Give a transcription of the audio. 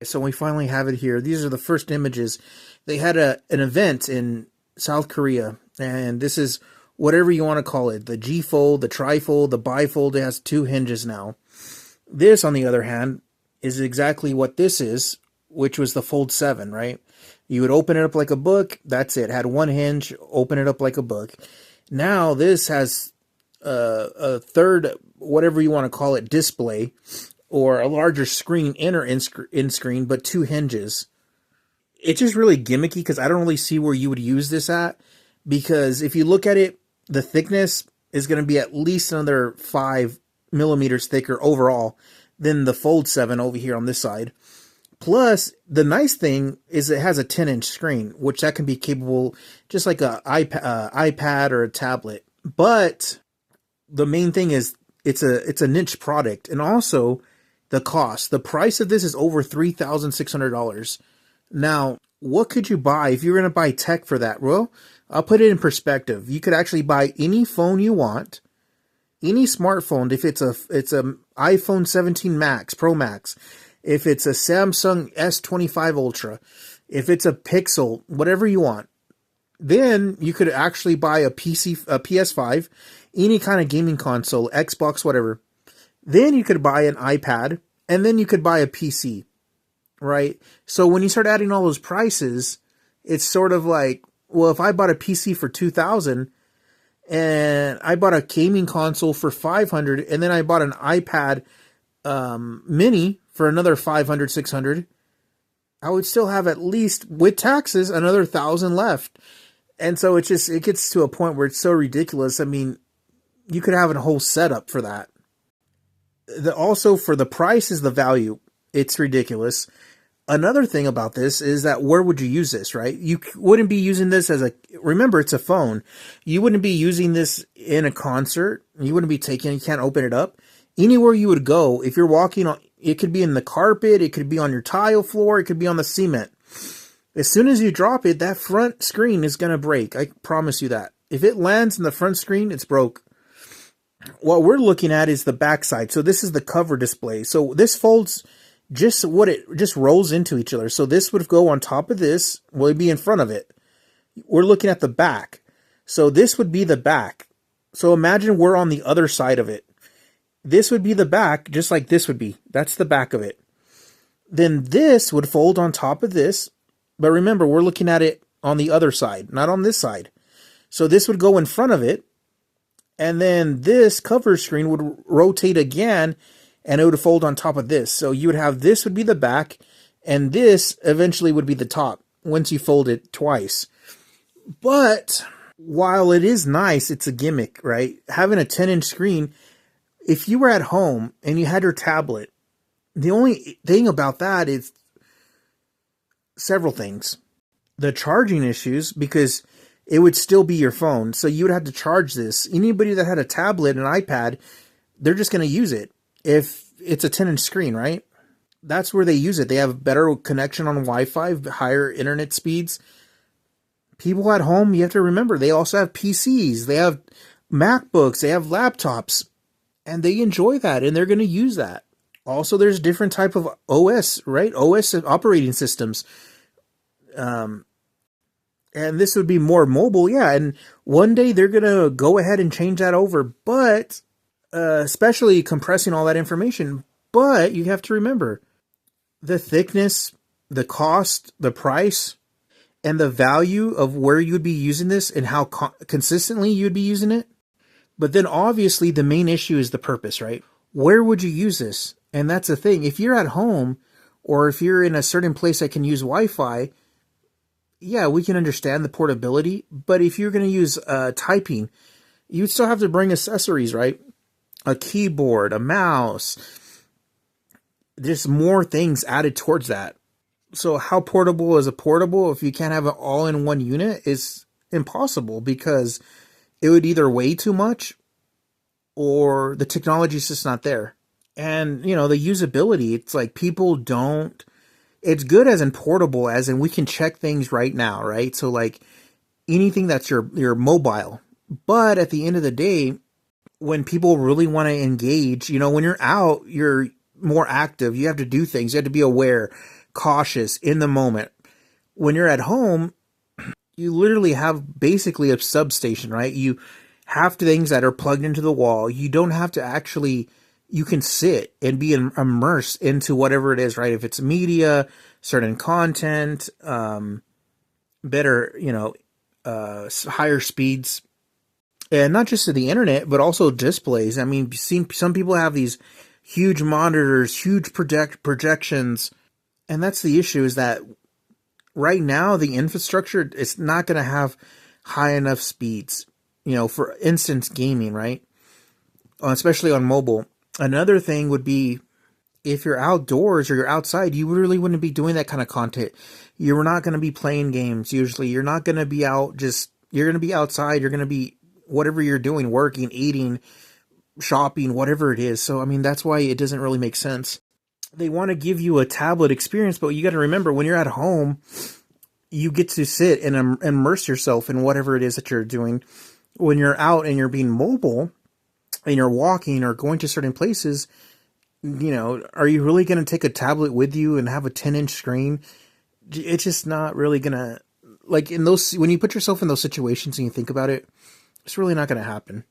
So we finally have it here. These are the first images. They had an event in South Korea, and this is whatever you want to call it. The G fold, the trifold, the bifold. It has 2 hinges now. This, on the other hand, is exactly what this is, which was the Fold 7, right? You would open it up like a book. That's it. Had 1 hinge, open it up like a book. Now this has a third, whatever you want to call it, display, or a larger screen, inner in screen, but 2 hinges. It's just really gimmicky because I don't really see where you would use this at. Because if you look at it, the thickness is going to be at least another 5 millimeters thicker overall than the Fold 7 over here on this side. Plus, the nice thing is it has a 10-inch screen, which that can be capable just like a iPad or a tablet. But the main thing is it's a niche product, and also the cost. The price of this is over $3,600. Now, what could you buy if you're going to buy tech for that? Well, I'll put it in perspective. You could actually buy any phone you want, any smartphone. If it's a iPhone 17 Max, Pro Max, if it's a Samsung S25 Ultra, if it's a Pixel, whatever you want, then you could actually buy a PS5, any kind of gaming console, Xbox, whatever. Then you could buy an iPad, and then you could buy a PC, right? So when you start adding all those prices, it's sort of like, well, if I bought a PC for $2,000 and I bought a gaming console for $500, and then I bought an iPad mini for another $500, $600, I would still have at least, with taxes, another $1,000 left. And so it gets to a point where it's so ridiculous. I mean, you could have a whole setup for that. Also, for the price is the value. It's ridiculous. Another thing about this is that where would you use this, right? You wouldn't be using this remember, it's a phone. You wouldn't be using this in a concert. You wouldn't be you can't open it up. Anywhere you would go, if you're walking on, it could be in the carpet, it could be on your tile floor, it could be on the cement. As soon as you drop it, that front screen is going to break. I promise you that. If it lands in the front screen, it's broke. What we're looking at is the back side. So this is the cover display. So this folds just rolls into each other. So this would go on top of this. Well, it'd be in front of it. We're looking at the back. So this would be the back. So imagine we're on the other side of it. This would be the back, just like this would be. That's the back of it. Then this would fold on top of this. But remember, we're looking at it on the other side, not on this side. So this would go in front of it. And then this cover screen would rotate again, and it would fold on top of this. So you would have this would be the back, and this eventually would be the top once you fold it twice. But while it is nice, it's a gimmick, right? Having a 10-inch screen, if you were at home and you had your tablet, the only thing about that is several things. The charging issues, because it would still be your phone. So you would have to charge this. Anybody that had a tablet, an iPad, they're just going to use it. If it's a 10-inch screen, right? That's where they use it. They have better connection on Wi-Fi, higher internet speeds. People at home, you have to remember, they also have PCs. They have MacBooks. They have laptops. And they enjoy that, and they're going to use that. Also, there's different type of OS, right? OS operating systems. And this would be more mobile, yeah. And one day they're going to go ahead and change that over. But, especially compressing all that information. But you have to remember, the thickness, the cost, the price, and the value of where you'd be using this and how consistently you'd be using it. But then obviously the main issue is the purpose, right? Where would you use this? And that's the thing. If you're at home or if you're in a certain place that can use Wi-Fi, yeah, we can understand the portability. But if you're going to use typing, you'd still have to bring accessories, right? A keyboard, a mouse. There's more things added towards that. So how portable is a portable if you can't have it all in one unit? Is impossible, because it would either weigh too much or the technology is just not there. And, you know, the usability, it's like people don't, it's good as in portable, as in we can check things right now, right? So like anything that's your mobile. But at the end of the day, when people really want to engage, you know, when you're out, you're more active. You have to do things. You have to be aware. cautious in the moment. When you're at home, you literally have basically a substation, right? You have things that are plugged into the wall. You don't have to actually, you can sit and be immersed into whatever it is, right? If it's media, certain content, better, higher speeds, and not just to the internet, but also displays. I mean, some people have these huge monitors, huge projections, and that's the issue, is that right now the infrastructure is not going to have high enough speeds, for instance, gaming, right? Especially on mobile. Another thing would be, if you're outdoors or you're outside, you really wouldn't be doing that kind of content. You're not going to be playing games usually. You're not going to be you're going to be outside. You're going to be, whatever you're doing, working, eating, shopping, whatever it is. So, I mean, that's why it doesn't really make sense. They want to give you a tablet experience, but you got to remember, when you're at home, you get to sit and immerse yourself in whatever it is that you're doing. When you're out and you're being mobile and you're walking or going to certain places, are you really going to take a tablet with you and have a 10-inch screen? It's just not really going to, when you put yourself in those situations and you think about it, it's really not going to happen.